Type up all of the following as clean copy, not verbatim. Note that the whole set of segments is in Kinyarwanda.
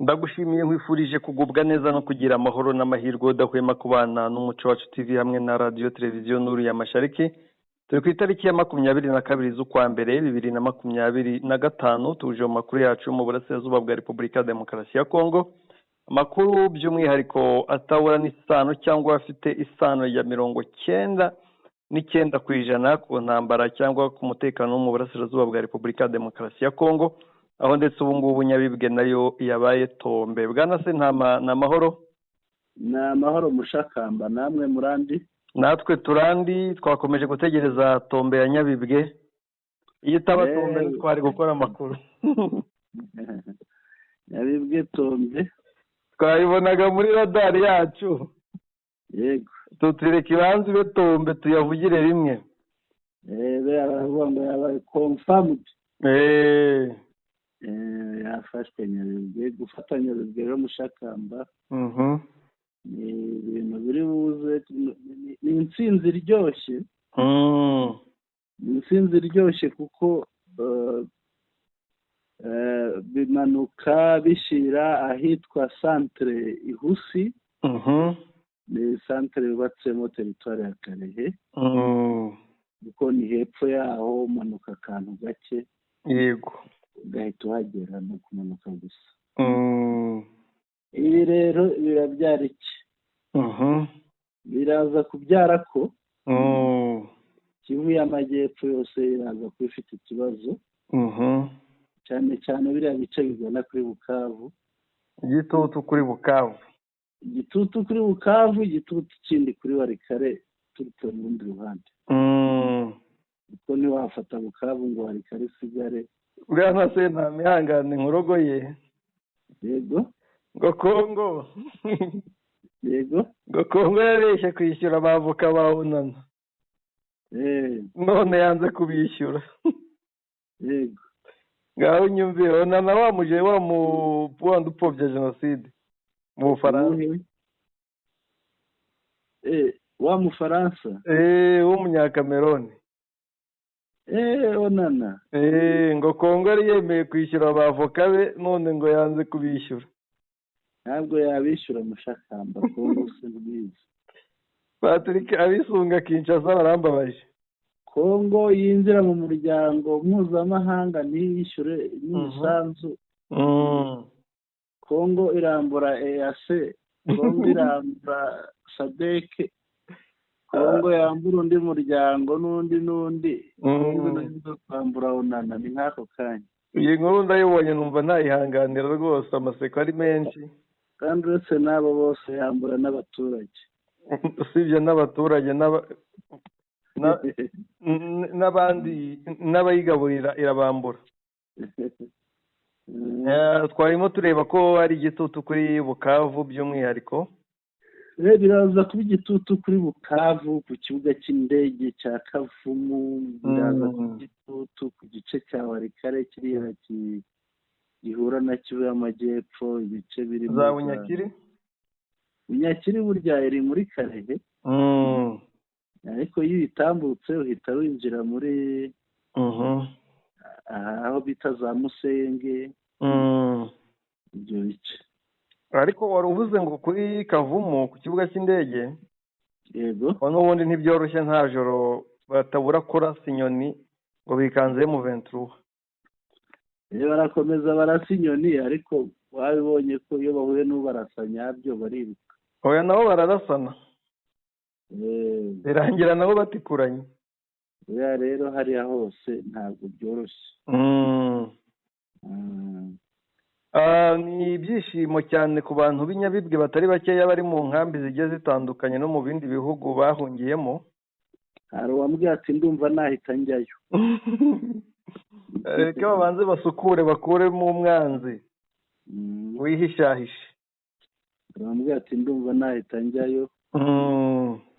Ndagushimiye nkwifurije kugubwa neza no kugira amahoro n'amahirwe udahwema kubana n'umuco wacu TV hamwe na radio televiziyo Nuru ya Mashariki. Turi ku itariki ya 22 z'ukwa mbere 2025 tuje mu makuru yacu mu burasirazuba bwa Repubulika Demokarasi ya Kongo. Amakuru by'umwihariko atawura n'isano cyangwa afite isano ya 99% ku ntambara cyangwa ku mutekano mu burasirazuba bwa Repubulika Demokarasi ya Kongo. Aho ndetse ubu ngubu Nyabibwe nayo yabaye tombe. Bwana se na mahoro? Na mahoro mushakamba namwe murandi? Natwe turandi twakomeje gutegereza tombe ya Nyabibwe. Iyo itaba tombe twari gukora amakuru. Nyabibwe tombe twayibonaga muri radari yacu. Yego. Tutireka ibanze be tombe tuyavugire rimwe. Baravuga ngo yabaye confirmed. Yafashwe Nyabibwe, gufatanya Nyabibwe rero mushakamba. Ni ibintu biri buze, ni intsinzi iryoshye. Ni intsinzi iryoshye kuko bimanuka bishira ahitwa centre Ihusi. Ni centre yubatsemo territoire ya Karehe. Kuko ni hepfo yaho umanuka akantu gake. Yego. Ugahita uhagera no kumanuka gusa. Ibi rero birabyara iki? Biraza kubyara ko Kivu y'Amajyepfo yose iraza kuba ifite ikibazo. Cyane cyane biriya bice bigana kuri Bukavu. Igitutu kuri Bukavu. Igitutu kuri Bukavu, igitutu kindi kuri Warikare turutse mu rundi ruhande. Kuko ntiwafata Bukavu ngo Warikare isigare. Bwana se nta mihangane nkurogoye. Yego. Ngo Kongo. Yego. Ngo Kongo yareshe kwishyura abavoka bawunana. None yanze kubishyura. Yego. Ngaho nyumvira onana wamuje wa mu Rwanda upfobya genocide mu Bufaransa. Wa mu Faransa. W'umunyakameroni. Onana. Ngo Kongo yari yemeye kwishyura abavoka be none ngo yanze kubishyura. Ntabwo yabishyura mushakamba Kongo se nbizi. Patrick abisunga Kinshasa barambabaje. Kongo yinjira mu muryango mpuzamahanga ntiyishyure n'imisanzu. Kongo irambura EAC, Kongo irambura SADC, Kongo yambura undi muryango n'undi kwambura onana ni nk'ako kanya. Iyi nkuru ndayibonye numva ntayihanganira rwose, amaseko ari menshi. Kandi uretse n'abo bose yambura n'abaturage. Usibye n'abaturage n'abandi n'abayigaburira irabambura. Twarimo tureba ko ari igitutu kuri Bukavu by'umwihariko. Biraza kuba igitutu kuri Bukavu ku kibuga cy'indege cya Kavumu, biraza kuba igitutu ku gice cya Warikare kiriya gihura na Kivu y'Amajyepfo, ibice birimo za Bunyakiri. Bunyakiri burya iri muri Karehe. Ariko iyo itambutse uhita winjira muri aho bita za Musenge. Ibyo bice. Ariko wari uvuze ngo kuri Kavumu ku kibuga cy'indege. Yego. N'ubundi ntibyoroshye nta joro batabura kurasa inyoni ngo bikanze mu 23. Barakomeza barasa inyoni ariko wabibonye ko iyo bahuye n'ubarasa nyabyo baribuka. Oya nabo bararasana. Birangira nabo batikuranye. Oya rero hariya hose ntabwo byoroshye. Ni ibyishimo cyane ku bantu b'inyabibwe batari bakeya bari mu nkambi zigiye zitandukanye no mu bindi bihugu bahungiyemo. Hari uwambwiye ati ndumva nahita njyayo. Reka babanze basukure bakuremo umwanzi wihishahishe. Bambwiye ati ndumva nahita njyayo.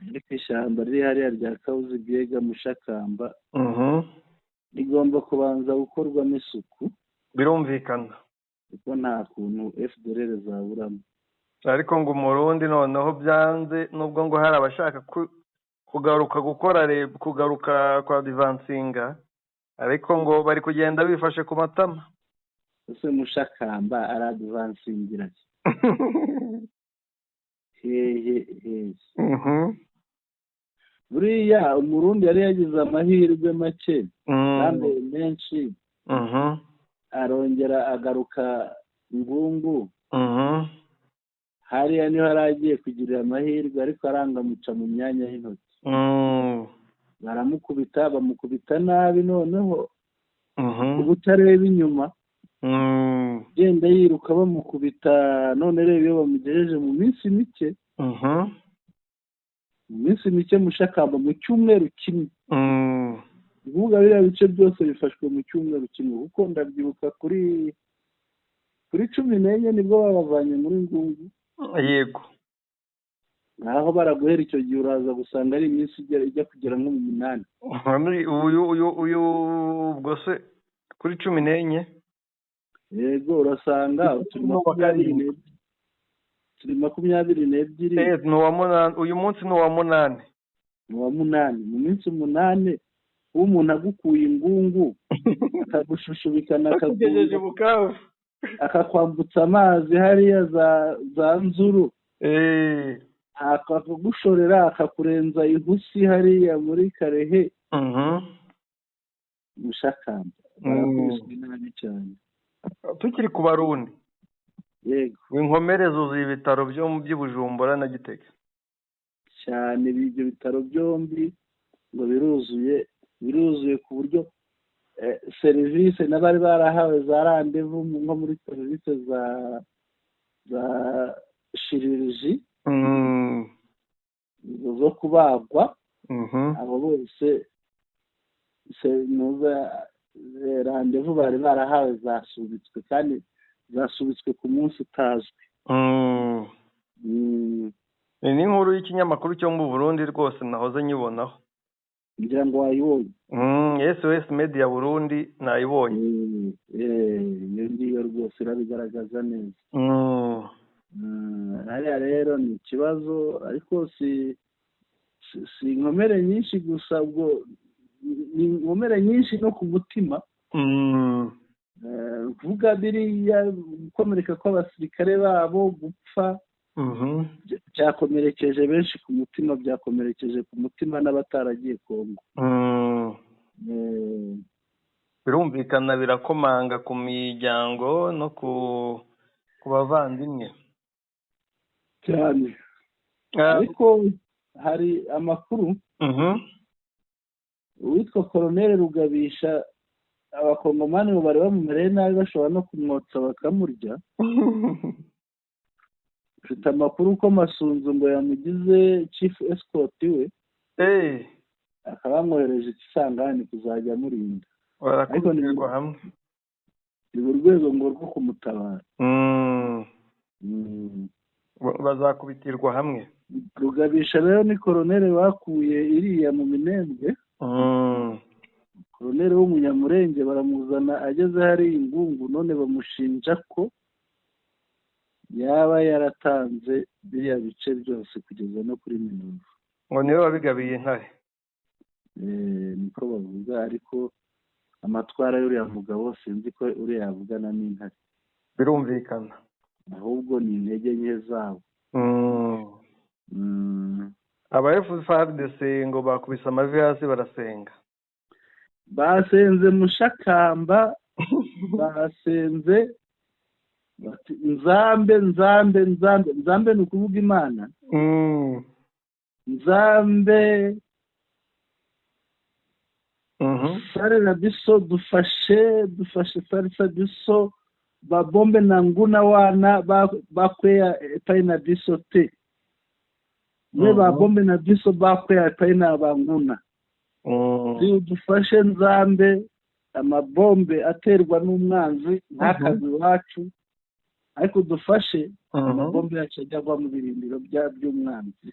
Ariko ishyamba riri hariya rya Kawuzibiega mushakamba rigomba kubanza gukorwamo isuku. Birumvikana. Kuko nta kuntu FDLR zaburamo. Ariko ngo umurundi noneho byanze nubwo ngo hari abashaka kugaruka kugaruka kwa divansinga, ariko ngo bari kugenda bifashe ku matama. ese Mushakamba aradivansingira hehe buriya umurundi yari yagize amahirwe make kandi menshi arongera agaruka Ngungu hariya niho yari agiye kugirira amahirwe ariko arangamuca mu myanya y'intoki bamukubita nabi noneho ubutareba inyuma genda yiruka bamukubita none reba iyo bamugejeje mu minsi mike Mushakamba mu cyumweru kimwe kuvuga biriya bice byose bifashwe mu cyumweru kimwe kuko ndabyibuka kuri 14 nibwo babavanye muri Ngungu yego naho baraguhera icyo gihe uraza gusanga ari iminsi ijya kugera nko mu 8 uyu ubwo se kuri 14 yego urasanga turi 22 uyu munsi ni uwa 8 mu minsi 8 umuntu agukuye Ingungu akagushushubikana akakugejeje Bukavu akakwambutsa amazi hariya za Nzuru akagushorera akakurenza ihusi hariya muri Karehe Mushakamba barakubiswe nabi cyane tukiri ku Barundi yego inkomere zuzuye ibitaro byo mu by'Ubujumbura na Gitega cyane ibyo bitaro byombi ngo biruzuye ku buryo serivisi n'abari barahawe za randevu nko muri serivisi za chirurgie zo kubagwa abo bose randevu bari barahawe zasubitswe kandi zasubitswe ku munsi utazwi ni inkuru y'ikinyamakuru cyo mu Burundi rwose nahoze nyibonaho ngira ngo wayibonye SOS Media Burundi nayibonye iyo ngiyo rwose irabigaragaza neza hariya rero ni ikibazo ariko si inkomere nyinshi gusa ubwo ni inkomere nyinshi no ku mutima kuvuga biriya gukomereka kw'abasirikare babo gupfa byakomerekeje benshi ku mutima byakomerekeje ku mutima n'abataragiye Kongo birumvikana birakomanga ku miryango no ku bavandimwe cyane ariko hari amakuru uwitwa Colonel Rugabisha abakongomani ngo bari bamumereye nabi bashobora no kumwotsa bakamurya mfite amakuru ko Masunzu ngo yamugize chief escort we akaba yamwohereje ikisangani kuzajya amurinda ariko nibwo hamwe ni urwego ngo rwo kumutabara bazakubitirwa hamwe Rugabisha rero ni Colonel bakuye iriya mu Minembwe Colonel w'umunyamurenge baramuzana ageze hari Ingungu none bamushinja ko yaba yaratanze biriya bice byose kugeza no kuri Minova ngo niwe wabigabiye Intare niko bavuga ariko amatwara y'uriya mugabo sinzi ko uriya yavugana n'Intare birumvikana ahubwo ni intege nke zabo aba FARDC ngo bakubise amavi hasi barasenga basenze Mushakamba basenze nzambe ni ukuvuga Imana nzambe sare na biso dufashe sarisa biso babombe na nguna wana bakweya epai na biso te ne babombe na biso bakweya epai na banguna dufashe nzambe amabombe aterwa n'umwanzi nk'akazi wacu ariko dufashe amabombe yacu ajyagwa mu birindiro by'umwanzi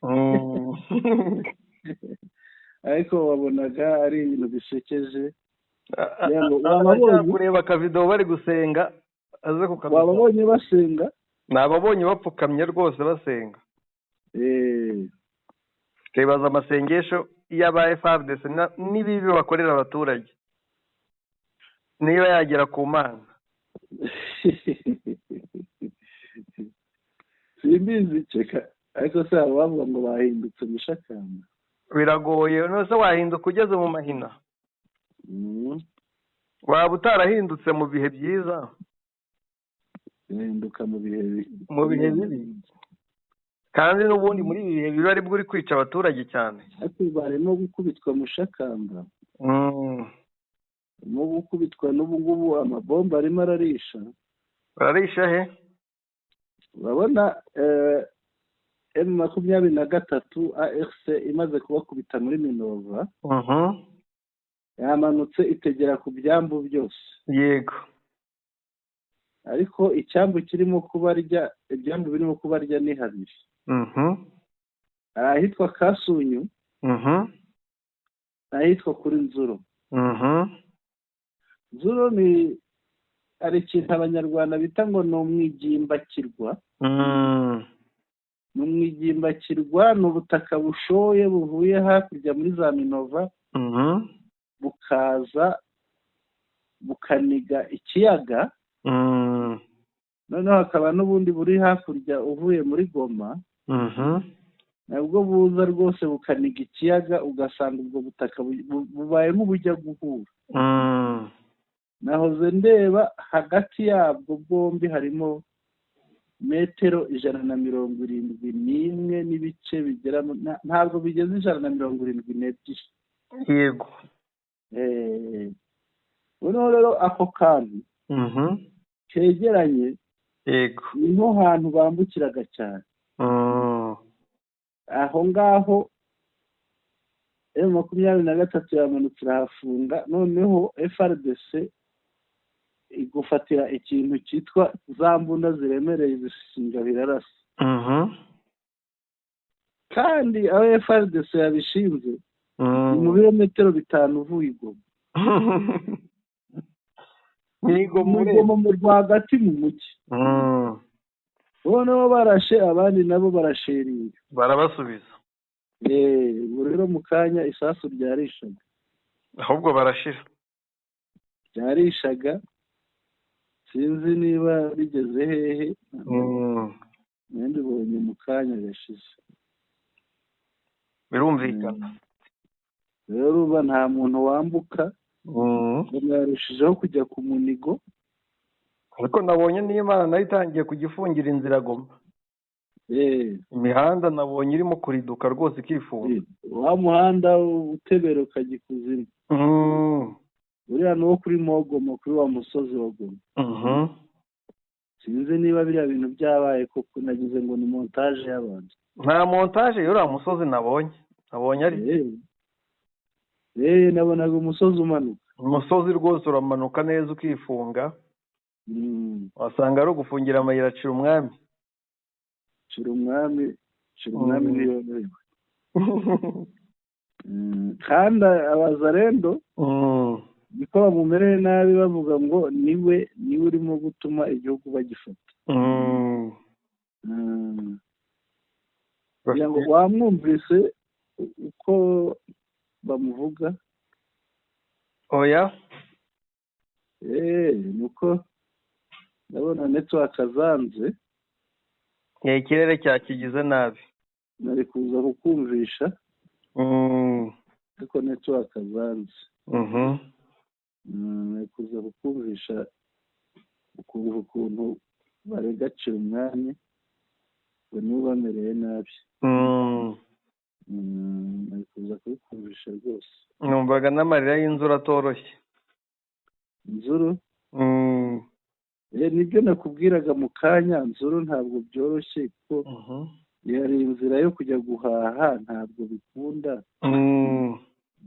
ariko wabonaga ari ibintu bishekeje kureba akavidewo bari gusenga aze kukamenya wababonye basenga nababonye bapfukamye rwose basenga twibaza amasengesho y'aba FARDC n'ibibi bakorera abaturage niba yagera ku Mana simbizi ceka ariko se hari bavuga ngo bahindutse mushakamba. biragoye nose wahinduka ugeze mu mahina waba utarahindutse mu bihe byiza bihinduka mu bihe bibi kandi n'ubundi muri ibi bihe biba aribwo uri kwica abaturage cyane. ariko barimo gukubitwa mushakamba barimo gukubitwa n'ubu ngubu amabomba arimo ararisha. bararisha he? urabona M23 AFC imaze kubakubita muri Minova yamanutse itegera ku byambu byose. yego ariko icyambu kirimo kubarya ibyambu birimo kubarya ni habiri. ahitwa Kasunyu ahitwa kuri Nzuro. Nzuro ni ari ikintu abanyarwanda bita ngo ni umwigimbakirwa. ni umwigimbakirwa, ni ubutaka bushoye buvuye hakurya muri za Minova bukaza bukaniga ikiyaga. noneho hakaba n'ubundi buri hakurya uvuye muri Goma nabwo buza rwose bukaniga ikiyaga, ugasanga ubwo butaka bubaye nk'ubujya guhura. nahoze ndeba hagati yabwo bwombi harimo metero 171 n'ibice bigera ntabwo bigeze 172. yego noneho rero ako kantu kegeranye yego niho hantu bambukiraga cyane. aho ngaho M23 yamanutse irahafunga. noneho FRDC igufatira ikintu cyitwa za mbunda ziremereye zishinga birarasa. kandi aho FRDC yabishinze ni mu birometero 5 uvuye Goma. Goma mu rwagati mu mujyi. noneho barashe abandi nabo barasheringa barabasubiza. ubu rero mu kanya isasu ryarishaga ahubwo barashira ryarishaga sinzi niba bigeze hehe. ndibonye mu kanya gashize. birumvikana rero uba nta muntu wambuka. yarushijeho kujya ku munigo. ariko nabonye n'Imana nayo itangiye kugifungira inzira Goma. imihanda nabonye irimo kuriduka rwose ikifunga. wa muhanda utebera ukajya ikuzimu uriya ni uwo kuri Mogoma, kuri wa musozi wa Goma. sinzi niba biriya bintu byabaye koko, nagize ngo ni montage y'abantu. nta montage y'uriya musozi nabonye ari nabonaga umusozi umanuka. umusozi rwose uramanuka neza ukifunga. wasanga ari ugufungira amayira acira umwami. cira umwami ntiyorohewe. kandi abazarendo niko bamumereye nabi, bavuga ngo niwe urimo gutuma igihugu bagifata. kugira ngo wamwumvise uko bamuvuga. oya nuko ndabona network azanze. ikirere cyakigize nabi. nari kuza kukumvisha ariko network azanze. nari kuza kukumvisha ukumva ukuntu baregacira umwanya ngo niba bamereye nabi. nari kuza kubikumvisha rwose. numvaga n'amarira y'inzuru atoroshye. Nzuru nibyo nakubwiraga mu kanya. Nzuru ntabwo byoroshye kuko yari inzira yo kujya guhaha ntabwo bikunda.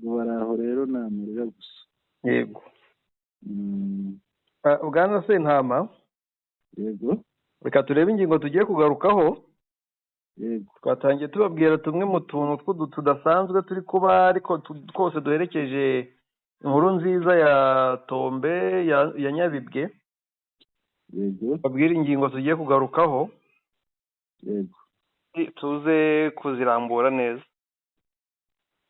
bari aho rero namurira gusa. yego Bwana Sentama. yego reka turebe ingingo tugiye kugarukaho. yego twatangiye tubabwira tumwe mu tuntu tudasanzwe turi kuba, ariko twose duherekeje inkuru nziza ya Tombe ya Nyabibwe. yego babwira ingingo tugiye kugarukaho. yego tuze kuzirambura neza.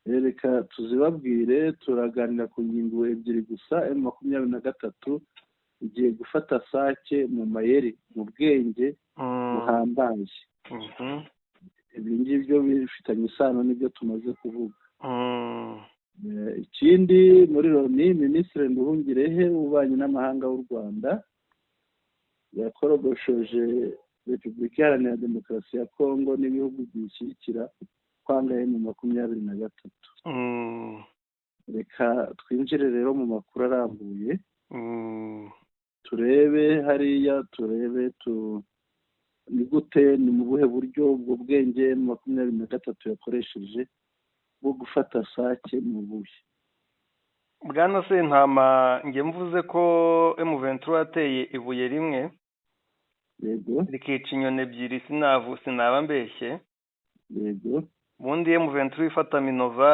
reka tuzibabwire. turaganira ku ngingo ebyiri gusa. M23 igiye gufata Sake mu mayeri, mu bwenge buhambaye. Ibi ngibyo bifitanye isano n'ibyo tumaze kuvuga. Ikindi muri Loni, Minisitiri Nduhungirehe w'ububanyi n'amahanga w'u Rwanda yakorogoshoje Repubulika Iharanira Demokarasi ya Kongo n'ibihugu bishyigikira kwanga M23. Reka twinjire rero mu makuru arambuye, turebe hariya, turebe ni gute, ni mu buhe buryo ubwo bwenge M23 yakoresheje bwo gufata Sake mu buhe. Bwana Sentama, nge mvuze ko M23 yateye ibuye rimwe, yego, rikica inyoni ebyiri, sinaba mbeshye. Yego. Ubundi M23 ifata Minova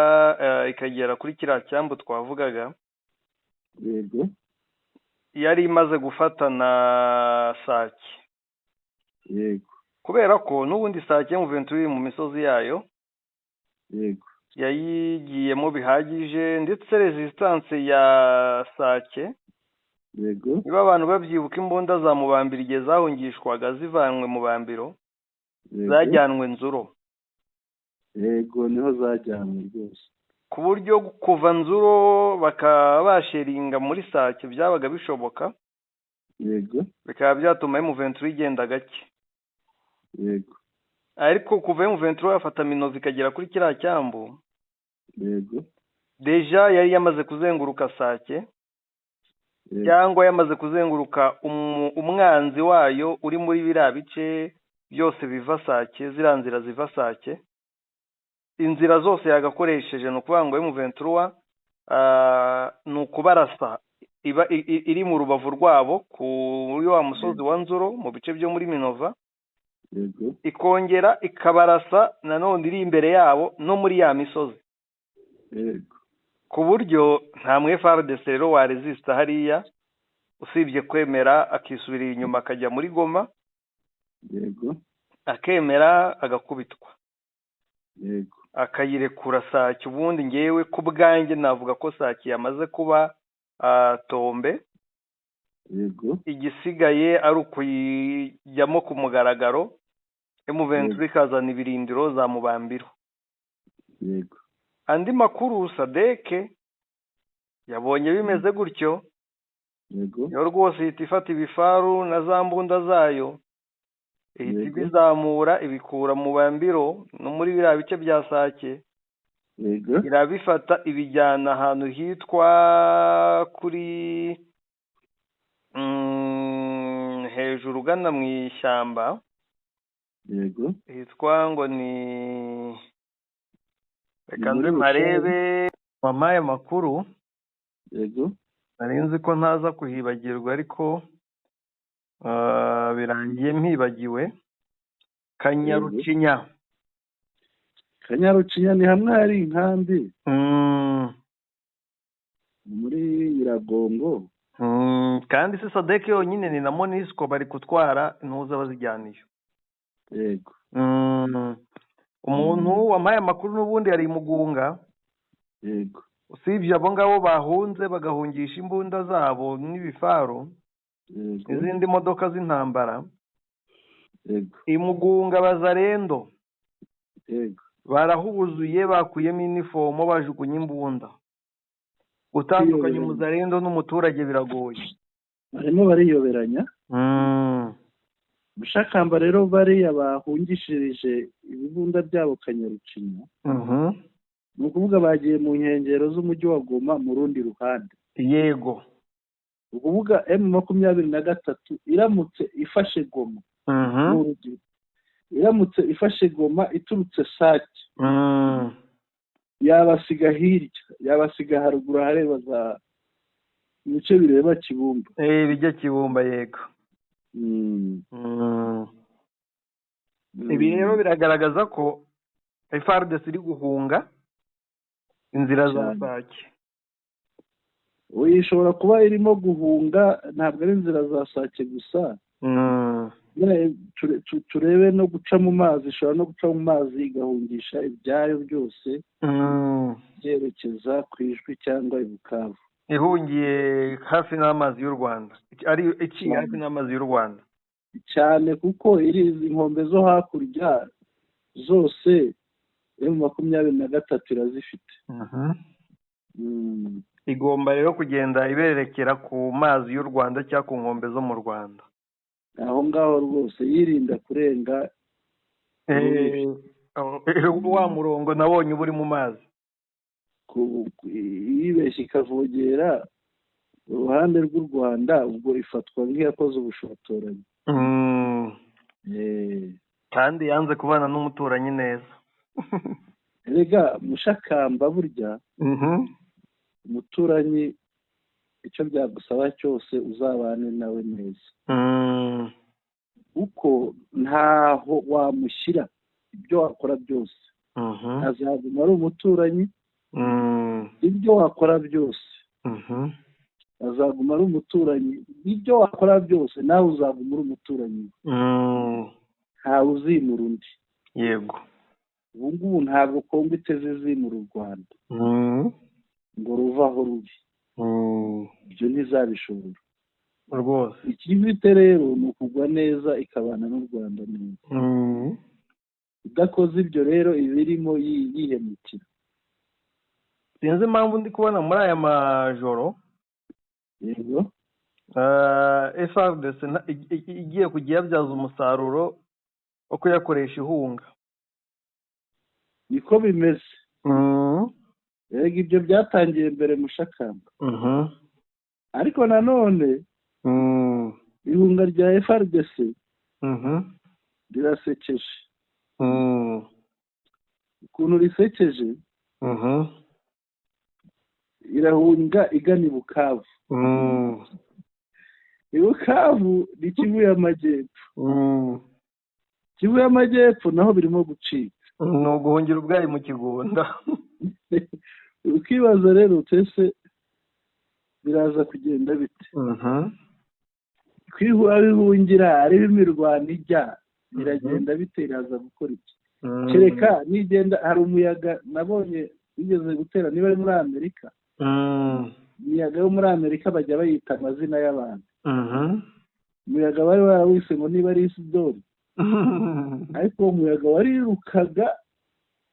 ikagera kuri kiriya cyambu twavugaga. Yego. Yari imaze gufatana Sake. Yego. Kubera ko n'ubundi Sake M23 mu misozi yayo. Yego. Yayigiyemo bihagije, ndetse resistance ya Sake. Yego. Niba abantu babyibuka, imbunda za Mubambiro igihe zahungishwaga zivanwe mu Bambiro, zajyanwe Nzuro. Yego, niho zajyanwe rwose. Ku buryo kuva Nzuro bakaba basheringa muri Sake byabaga bishoboka. Yego. Bikaba byatuma M23 igenda gake. Yego. Ariko kuva M23 yafata Minova ikagera kuri kiriya cyambu, yego, deja yari yamaze kuzenguruka Sake, cyangwa yamaze kuzenguruka umwanzi wayo uri muri biriya bice byose biva Sake, ziriya nzira ziva Sake. Inzira zose yagakoresheje, ni ukuvuga ngo M23 ni ukubarasa iri mu rubavu rwabo kuri wa musozi wa Nzuro mu bice byo muri Minova. Yego. Ikongera ikabarasa nanone iri imbere yabo no muri ya misozi. Yego. Ku buryo nta mu FARDC rero wa resista hariya, usibye kwemera akisubirira inyuma akajya muri Goma. Yego. Akemera agakubitwa. Yego. Akayirekura Sake. Ubundi ngewe ku bwanjye navuga ko Sake yamaze kuba tombe. Yego. Igisigaye ari ukuyijyamo ku mugaragaro, M23 ikazana ibirindiro za Mubambiro. Yego. Andi makuru, Sadeke yabonye bimeze gutyo. Yego. Yo rwose ihita ifata ibifaru na za mbunda zayo, ihita ibizamura ibikura mu Bambiro no muri biriya bice bya Sake. Yego. Irabifata ibijyana ahantu hitwa kuri hejuru ugana mu ishyamba. Yego. Hitwa ngo ni, reka nze marebe mamaye makuru. Yego. Nari nzi ko ntaza kuhibagirwa, ariko birangiye mpibagiwe. Kanyarucinya. Kanyarucinya ni hamwe hari inkambi muri Nyiragongo. Kandi si Sadeke yonyine, ni na Monisco bari kutwara intuza bazijyaniye. Yego. Umuntu wamaye amakuru n'ubundi yari Mugunga. Yego. Usibye abo ngabo bahunze bagahungisha imbunda zabo n'ibifaro, izindi modoka z'intambara. Yego. Imugunga Bazarendo. Yego. Barahuzuye, bakuyemo inifomo, bajugunya imbunda. Gutandukanya umuzarendo n'umuturage biragoye. Barimo bariyoberanya. Mushakamba rero bariya bahungishirije ibibunda byabo Kanyarucinya. Ni ukuvuga bagiye mu nkengero z'umujyi wa Goma mu rundi ruhande. Yego. Ukuvuga M23 iramutse ifashe Goma. Iramutse ifashe Goma iturutse Sake. Yabasiga hirya, yabasiga haruguru hareba za ibice bireba Kibumba. Bijya Kibumba. Yego. Ibi rero biragaragaza ko FARDC iri guhunga inzira za Sake. Ishobora kuba irimo guhunga, ntabwo ari inzira za Sake gusa. Turebe no guca mu mazi, ishobora no guca mu mazi igahungisha ibyayo byose byerekeza ku Ijwi cyangwa i Bukavu. ihungiye hafi n'amazi y'u Rwanda, ari iciye hafi n'amazi y'u Rwanda cyane, kuko iri inkombe zo hakurya zose M23 irazifite. igomba rero kugenda iberekera ku mazi y'u Rwanda cyangwa ku nkombe zo mu Rwanda, aho ngaho rwose yirinda kurenga wa murongo nabonye uba uri mu mazi, yibeshye ikavogera uruhande rw'u Rwanda, ubwo ifatwa nk'iyakoze ubushotoranyi. kandi yanze kubana n'umuturanyi neza. Erega mushakamba burya umuturanyi icyo byagusaba cyose uzabane nawe neza, kuko ntaho wamushyira ibyo wakora byose, azaguma ari umuturanyi. Ibyo wakora byose azaguma ari umuturanyi, ibyo wakora byose nawe uzaguma uri umuturanyi, ntawe uzimura undi. Yego, ubu ngubu ntabwo Kongo iteze zimura u Rwanda ngo ruvaho rubi, ibyo ntizabishobora rwose. ikibite rero ni ukugwa neza ikabana n'u Rwanda neza. Idakoze ibyo rero ibirimo yihemukira. Sinzi impamvu ndi kubona muri aya majoro Yego, FARDC igiye kujya yabyaza umusaruro wo kuyakoresha ihunga. niko bimeze. Erega ibyo byatangiye mbere mushakamba, ariko nanone ihunga rya FARDC rirasekeje. ukuntu risekeje, irahunga igana i Bukavu. i Bukavu ni Kivu y'Amajyepfo. Kivu y'Amajyepfo naho birimo gucika, ni uguhungira ubwayi mu kigunda. ukibaza rero utese biraza kugenda bite? kwihungira ariho imirwano ijya biragenda bite? iraza gukora iki? kereka nigenda hari umuyaga nabonye bigeze gutera, niba ari muri Amerika, imiyaga yo muri Amerika bajya bayita amazina y'abantu. umuyaga bari barawise ngo niba ari Isidori, ariko uwo muyaga warirukaga,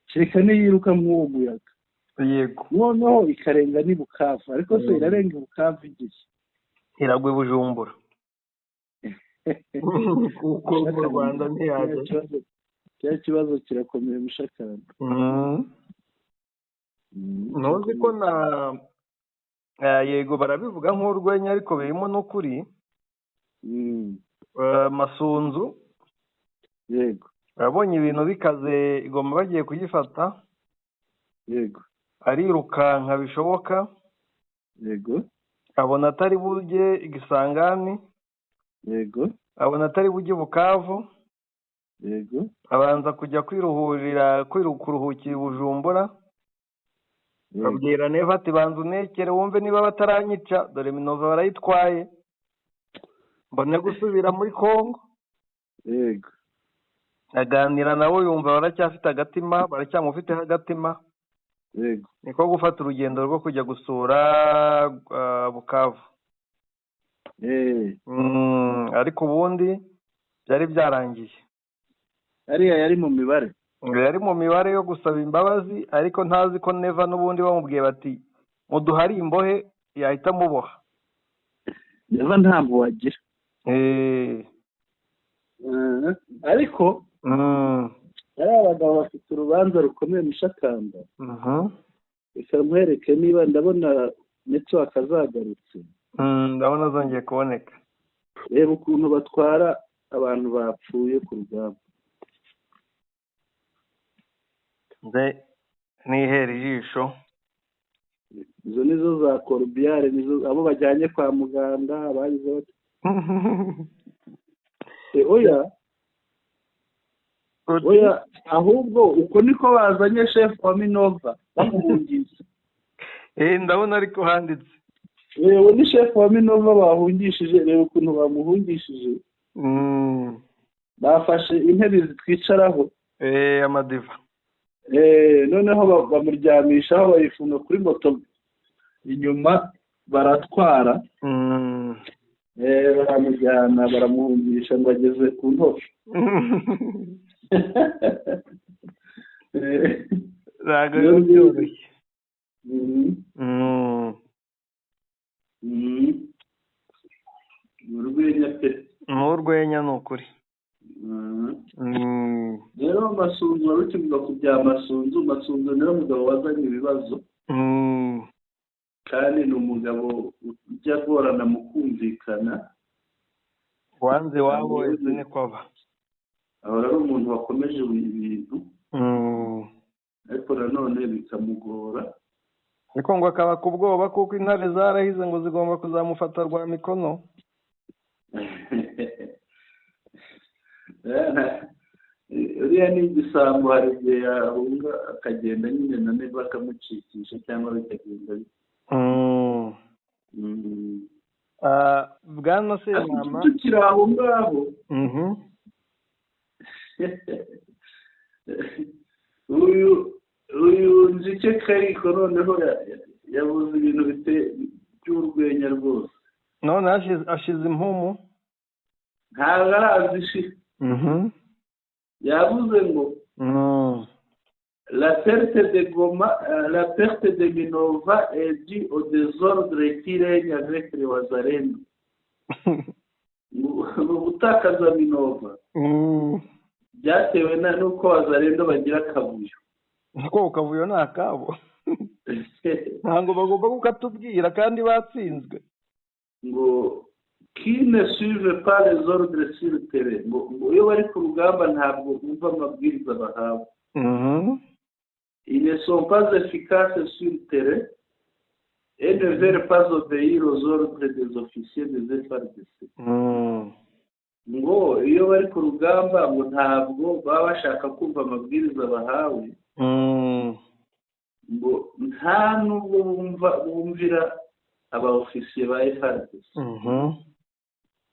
kereka niyiruka mw'uwo muyaga. Yego, noneho ikarenga n'i Bukavu, ariko se irarenga i Bukavu igihe iragwa i Bujumbura kuko mu Rwanda ntiyajya. cya kibazo kirakomeye mushakamba. ntuzi ko yego barabivuga nk'urwenya ariko birimo n'ukuri. Masunzu yego abonye ibintu bikaze igomba bagiye kuyifata, yego arirukanka bishoboka, yego abona atari bujye Igisangani, yego abona atari bujye Bukavu, yego abanza kujya kuruhukira i Bujumbura. babwira Neva ati banza unekere wumve niba bataranyica, dore Minova barayitwaye, mbone gusubira muri Kongo. yego aganira nawe yumva baracyafite agatima, baracyamufiteho agatima. yego niko gufata urugendo rwo kujya gusura Bukavu. ariko ubundi byari byarangiye. ariya yari mu mibare, yari mu mibare yo gusaba imbabazi, ariko ntazi ko Neva n'ubundi bamubwiye bati muduhari imbohe yahita muboha. Neva ntabwo wagira. ariko ari abagabo bafite urubanza rukomeye mushakamba. reka nkwereke niba ndabona network azagarutse. ndabona zongeye kuboneka. reba ukuntu batwara abantu bapfuye ku rugamba. nze nihera ijisho. izo nizo za Corbière, nizo abo bajyanye kwa muganga bagize bati oya ahubwo uko niko bazanye chef wa Minova bamuhungishije. ndabona ariko handitse yewe ni chef wa Minova bahungishije. reba ukuntu bamuhungishije. bafashe intebe zitwicaraho, amadiva, noneho bamuryamishaho bayifunga kuri moto inyuma, baratwara baramujyana baramuhungisha ngo ageze ku ntoki. ntabwo biba byoroshye. ni urwenya pe. ni urwenya ni ukuri. rero Masunzu wari ukivuga ku bya Masunzu niwe mugabo wazanye ibibazo, kandi ni umugabo ujya agorana mu kumvikana. wanze wabo ese ni kwaba ahora ari umuntu wakomeje ibintu, ariko nanone bikamugora. ariko ngo akaba ku bwoba kuko intare zarahize ngo zigomba kuzamufata rwa mikono. uriya ni igisambo, hari igihe yahunga akagenda nyine nane bakamucikisha cyangwa bikagenda bwana Sentama tukiri aho ngaho. uyu Njike Kariko noneho yabuze ibintu by'urwenya rwose, none ashize impumu, ntabwo arazi. yavuze ngo la perte de Goma, la perte de Minova est due au désordre qui règne avec les Wazalendo. mu gutakaza Minova byatewe n'uko Wazalendo bagira akavuyo. ko kavuyo ni akabo, ntabwo bagomba kukatubwira kandi batsinzwe. ngo qui ne suive pas les ordres sur le terrain, ngo iyo bari ku rugamba ntabwo bumva amabwiriza bahawe. Ils ne sont pas efficaces sur le terrain et ne veulent pas obéir aux ordres des officiers des FARDC. ngo iyo bari ku rugamba ngo ntabwo baba bashaka kumva amabwiriza bahawe, ngo nta nubwo bumvira aba-officiers ba FARDC.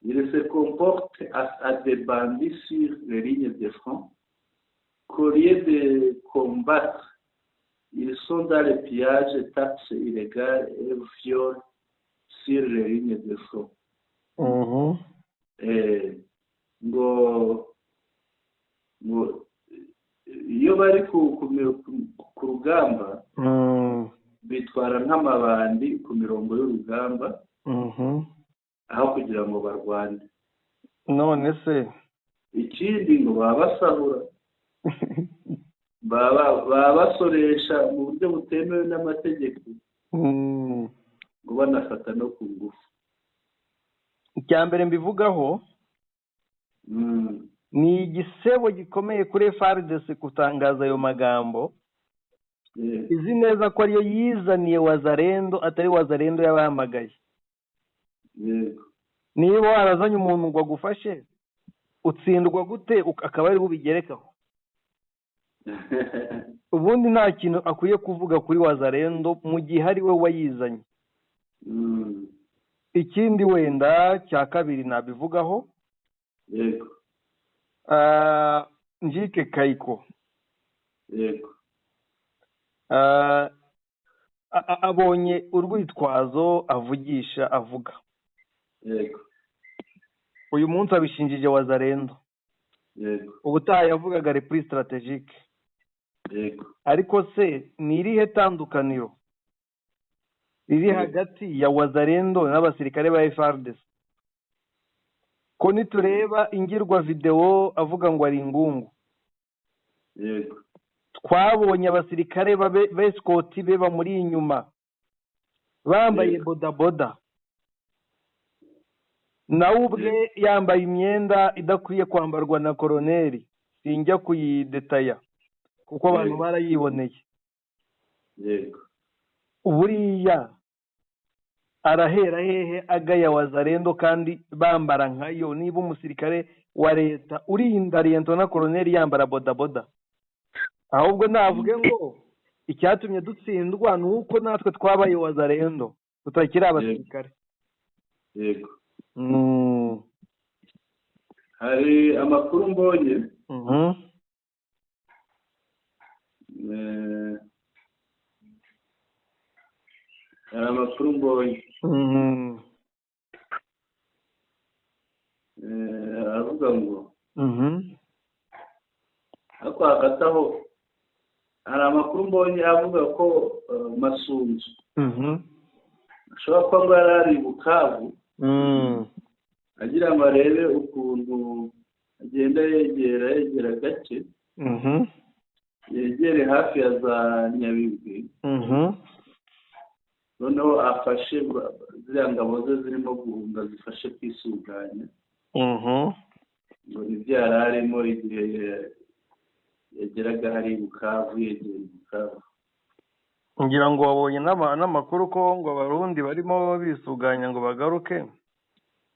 Ils se comportent à des bandits sur les lignes de front. Qu'au lieu de combattre, ils sont dans les pillages, taxes illégales et viols sur les lignes de front. ngo iyo bari ku rugamba bitwara nk'amabandi ku mirongo y'urugamba aho kugira ngo barwane. none se ikindi ngo baba basahura, baba basoresha mu buryo butemewe n'amategeko, ngo banafata no ku ngufu. icya mbere mbivugaho ni igisebo gikomeye kuri FARDC gutangaza ayo magambo. izi neza ko ariyo yizaniye Wazalendo, atari Wazalendo yabahamagaye. niba warazanye umuntu ngo agufashe, utsindwa gute akaba ari bubigerekaho? ubundi nta kintu akwiye kuvuga kuri Wazalendo mu gihe ari we wayizanye. ikindi wenda cya kabiri nabivugaho, Njike Kariko abonye urwitwazo avugisha avuga, uyu munsi abishinjije Wazalendo, ubutaha yavugaga repli strategique. ariko se ni irihe tandukaniro riri hagati ya Wazalendo n'abasirikare ba FARDC? ko nitureba ingirwa video avuga ngo ari ingungu, twabonye abasirikare b'escort be bamuri inyuma bambaye bodaboda, nawe ubwe yambaye imyenda idakwiye kwambarwa na koroneri. sinjya kuyidetaya kuko abantu barayiboneye. buriya arahera hehe agaya Wazalendo kandi bambara nkayo? niba umusirikare wa leta urinda lento na koroneri yambara bodaboda, ahubwo navuge ngo icyatumye dutsindwa ni uko natwe twabaye Wazalendo tutakiri abasirikare. hari amakuru mbonye hari amakuru mbonye aravuga ngo ariko hagati aho hari amakuru mbonye avuga ko Masunzu ashobora kuba ngo yari ari i Bukavu agira ngo arebe ukuntu agenda yegera gake yegere hafi ya za Nyabibwe noneho afashe ziriya ngabo ze zirimo guhunga zifashe kwisuganya ngo nibyo yari arimo igihe yageraga hari Bukavu yegera Bukavu. ngira ngo wabonye n'amakuru ko ngo abarundi barimo bisuganya ngo bagaruke.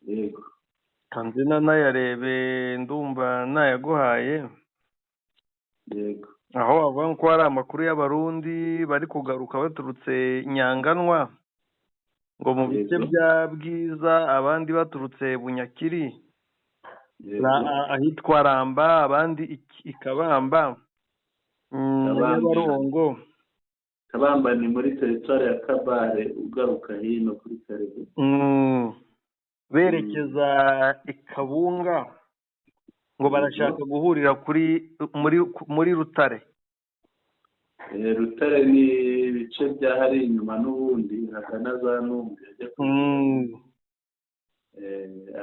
Yego kandi nayarebe ndumva nayaguhaye. Yego aho bavuga ko hari amakuru y'abarundi bari kugaruka baturutse Nyanganwa ngo mu bice bya Bwiza abandi baturutse Bunyakiri ahitwa Ramba abandi Ikabamba Nyabarongo. Kabamba ni muri teritwari ya Kabare ugaruka hino kuri Karebe berekeza Ikabunga ngo barashaka guhurira muri Rutare. Rutare ni ibice bya hari inyuma n'ubundi hagana za Numbi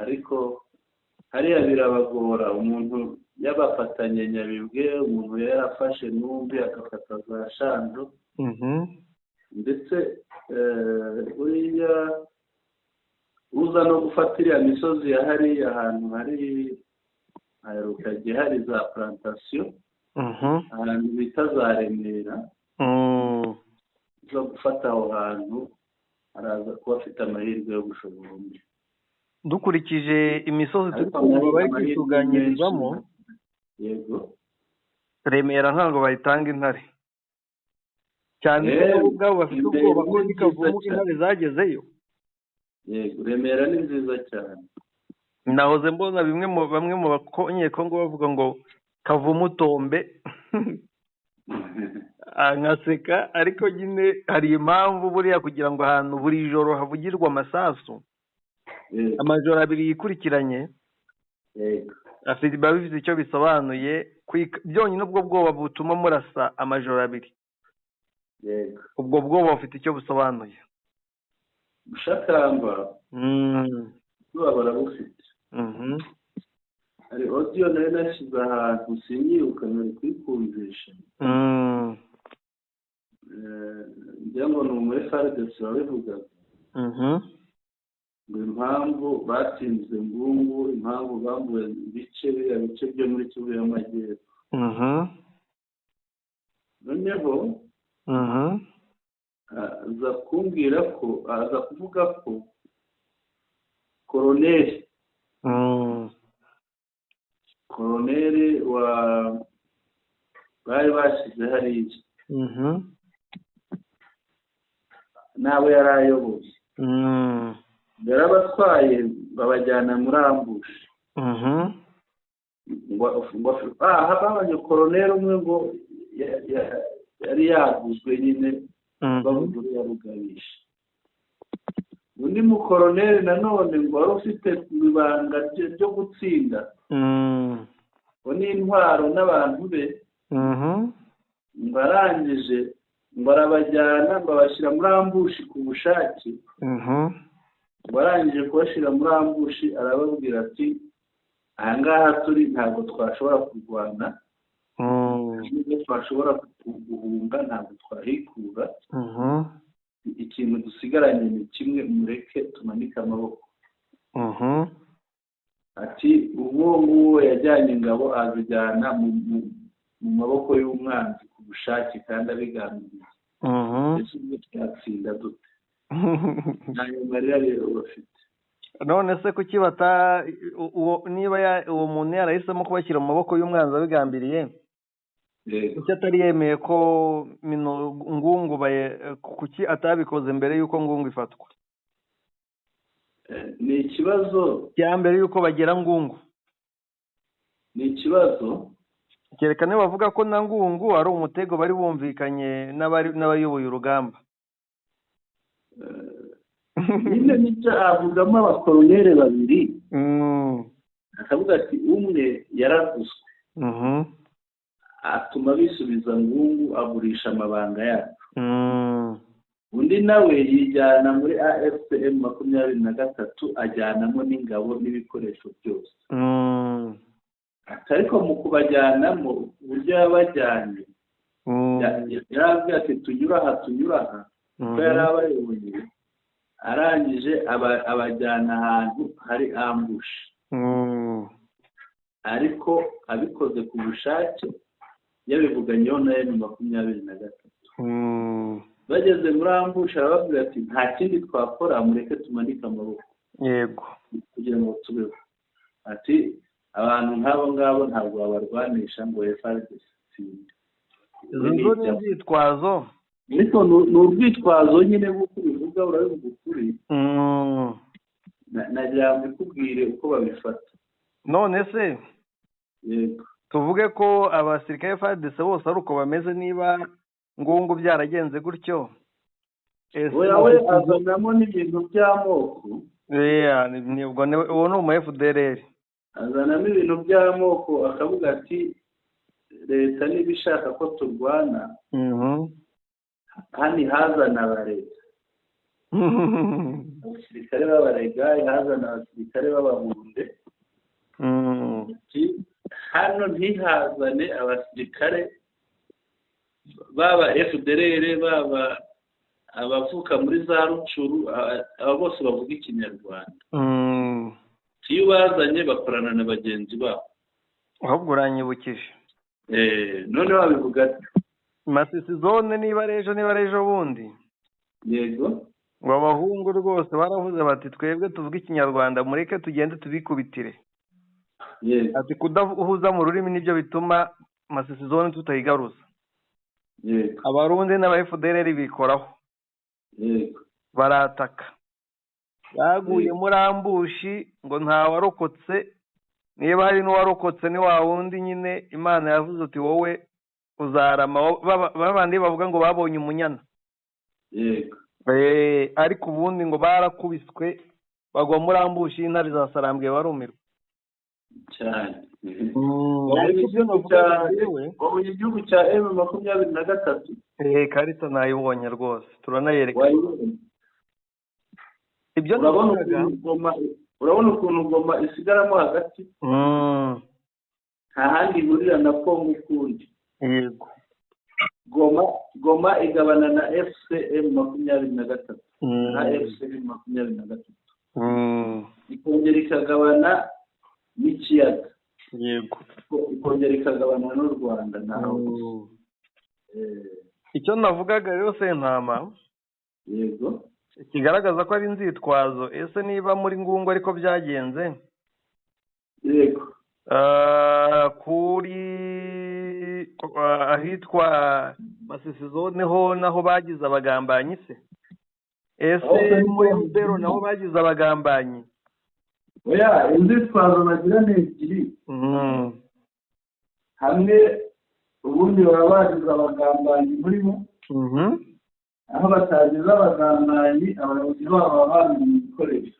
ariko hariya birabagora umuntu yabafatanye Nyabibwe umuntu yarafashe Numbi agafata za Shando ndetse buriya uza no gufatira imisozi ya hariya ahantu hari haherukagiye hari za plantation ahantu bita za Remera zo gufata aho hantu araza kuba afite amahirwe yo gushobora undi. Dukurikije imisozi turi kumva bari kwisuganyirizamo. Yego Remera ntabwo bayitanga intare cyane ko ubwabo bafite ubwoba ko Kavumu intare zagezeyo. Yego Remera ni nziza cyane. Nahoze mbona bamwe mu bakonyekongo bavuga ngo Kavumu tombe nkaseka ariko nyine hari impamvu buriya kugira ngo ahantu buri joro havugirwa amasasu amajoro abiri yikurikiranye biba bifite icyo bisobanuye byonyine ubwo bwoba butuma murasa amajoro abiri ubwo bwoba bufite icyo busobanuye. Bushakamba buba barabufite. Hari audio nayo nashyize ahantu sinyibuka nari kwikumvisha ngira ngo ni umwe FARDC wabivugaga ngo impamvu batsinze Ngungu impamvu bambuye bice byo muri Kivu y'Amajyepfo noneho aza kumbwira ko aza kuvuga ko koroneri bari bashyize hariya n'abo yari ayoboye yarabatwaye babajyana muri ambushi habanje koroneri umwe ngo yari yaguzwe nyine bavuga uriya Rugabisha undi mukoroneri nanone ngo wari ufite ibanga ryo gutsinda ngo n'intwaro n'abantu be ngo arangije ngo arabajyana ngo abashyira muri ambushi ku bushake ngo arangije kubashyira muri ambushi arababwira ati aha ngaha turi ntabwo twashobora kurwana nubwo twashobora guhunga ntabwo twahikura ikintu dusigaranye ni kimwe mureke tumanike amaboko. Ati uwo nguwo yajyanye ingabo azijyana mu maboko y'umwanzi ku bushake kandi abigambiriye ndetse ubwo twatsinda dute ntayo marira rero bafite. None se kuki niba uwo muntu yarahisemo kubashyira mu maboko y'umwanzi abigambiriye kuki atari yemeye ko Ngungu kuki atabikoze mbere y'uko Ngungu ifatwa? Ni ikibazo cya mbere y'uko bagera Ngungu. Ni ikibazo cyerekana bavuga ko na Ngungu ari umutego bari bumvikanye n'abayoboye urugamba. nyine nicyo avugamo abakoloneli babiri akavuga ati umwe yaravuzwe atuma bisubiza ngungu agurisha amabanga yacu undi nawe yijyana muri AFCM 23 ajyanamo n'ingabo n'ibikoresho byose ariko mu kubajyanamo uburyo yabajyanye yaravuga ati tunyura aha kuko yari abayoboye arangije abajyana ahantu hari ambush ariko abikoze ku bushake yabivuganyeho na M23 bageze muri ambush arababwira ati nta kindi twakora mureke tumanike amaboko yego kugira ngo tubeho ati abantu nk'abo ngabo ntabwo babarwanisha ngo FARDC izo ni inzitwazo ariko ni urwitwazo nyine nk'uko bivuga urabivuga ukuri nagira ngo mbikubwire uko babifata none se yego tuvuge ko abasirikare FARDC bose ari uko bameze niba ngungu byaragenze gutyo we azanamo n'ibintu by'amoko uwo ni umu FDLR azanamo ibintu by'amoko akavuga ati leta niba ishaka ko turwana hano hazana abarega abasirikare b'abarega hazana abasirikare b'abahunde hano ntihazane abasirikare baba FDLR baba abavuka muri za Rucuru aba bose bavuga ikinyarwanda iyo bazanye bakorana na bagenzi babo ahubwo uranyibukije none wabivuga Masisi zone niba rejo bundi yego ngo abahungu rwose baravuze bati twebwe tuvuga ikinyarwanda mureke tugende tubikubitire yego ati kudahuza mu rurimi nibyo bituma Masisi zone tutayigaruza yego abarundi n'aba FDLR bikoraho yego barataka baguye muri ambushi ngo nta warokotse niba hari n'uwarokotse ni wa wundi nyine Imana yavuze ati wowe uzarama babandi bavuga ngo babonye umunyana yego ariko ubundi ngo barakubiswe bagwa muri ambushi intare za Sarambwe barumirwa cyane ariko byo navuga yewe wabonye igihugu cya M23 karita nayibonye rwose turanayereka ibyo urabona ukuntu Goma isigaramo hagati nta handi ihurira na Kongo ukundi yego Goma igabana na FCM 23 na FCM 23 ikongera ikagabana n'ikiyaga yego ikongera ikagabana n'u Rwanda naho icyo navugaga rero Sentama yego kigaragaza ko ari inzitwazo ese niba muri ngungu ariko byagenze yego kuri ahitwa Masisi zone ho naho bagize abagambanyi se ese muri Rubero naho bagize abagambanyi oya inzitwazo nagira ni ebyiri hamwe ubundi baba bagize abagambanyi murimo aho batagize abagambanyi abayobozi babo baba bamenye ibikoresho